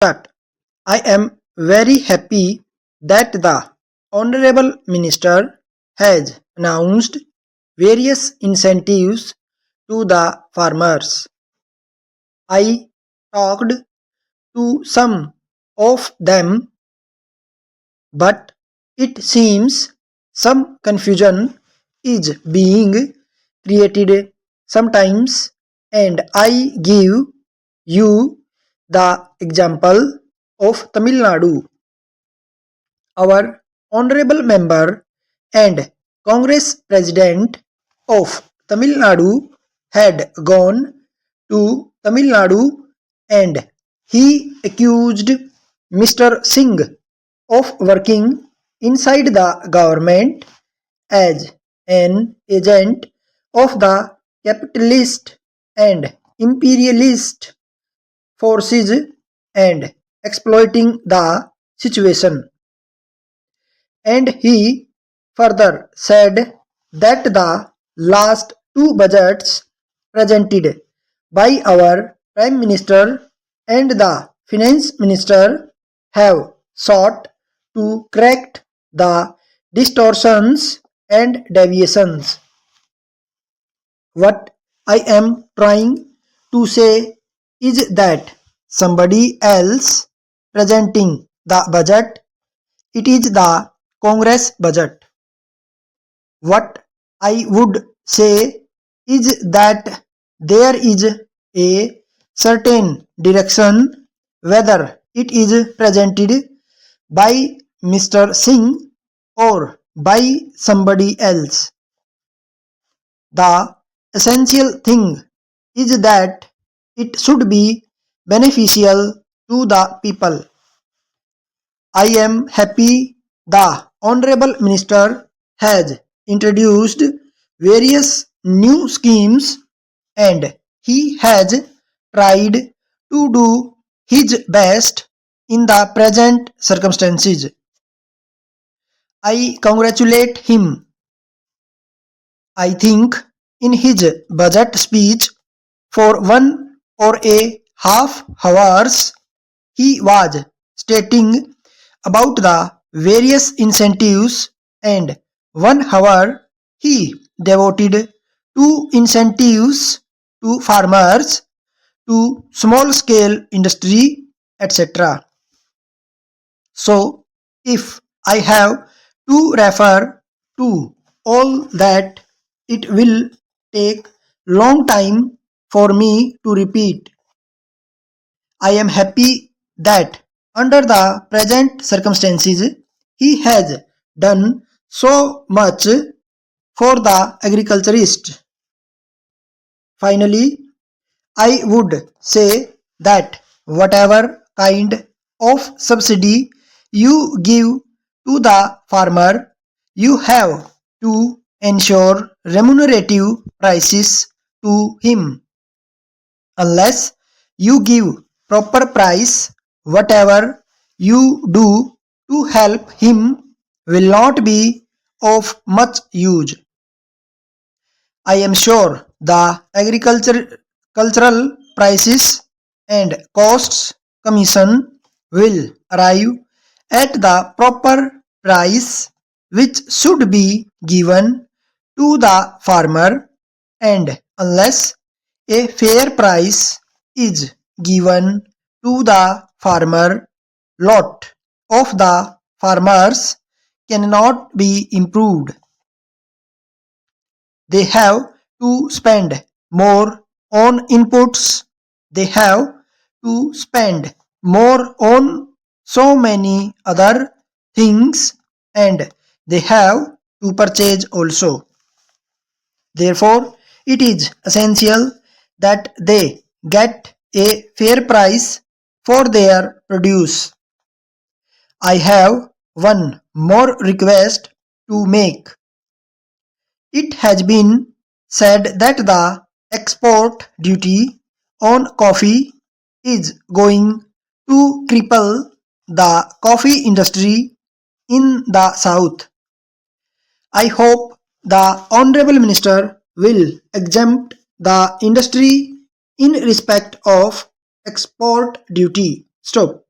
Start. I am very happy that the Honorable Minister has announced various incentives to the farmers. I talked to some of them, but it seems some confusion is being created sometimes, and I give you the example of Tamil Nadu. Our honorable member and Congress president of Tamil Nadu had gone to Tamil Nadu and he accused Mr. Singh of working inside the government as an agent of the capitalist and imperialist forces and exploiting the situation. And he further said that the last two budgets presented by our Prime Minister and the Finance Minister have sought to correct the distortions and deviations. What I am trying to say is that somebody else presenting the budget, it is the Congress budget. What I would say is that there is a certain direction, whether it is presented by Mr. Singh or by somebody else. The essential thing is that it should be beneficial to the people. I am happy the Honorable Minister has introduced various new schemes and he has tried to do his best in the present circumstances. I congratulate him. I think in his budget speech for 1.5 hours he was stating about the various incentives and 1 hour he devoted to incentives to farmers, to small scale industry, etc. So if I have to refer to all that, it will take long time for me to repeat. I am happy that under the present circumstances he has done so much for the agriculturist. Finally, I would say that whatever kind of subsidy you give to the farmer, you have to ensure remunerative prices to him. Unless you give proper price, whatever you do to help him will not be of much use. I am sure the cultural prices and costs commission will arrive at the proper price which should be given to the farmer, and unless a fair price is given to the farmer, lot of the farmers cannot be improved. They have to spend more on inputs, they have to spend more on so many other things, and they have to purchase also. Therefore, it is essential that they get a fair price for their produce. I have one more request to make. It has been said that the export duty on coffee is going to cripple the coffee industry in the south. I hope the Honorable Minister will exempt the industry in respect of export duty. Stop.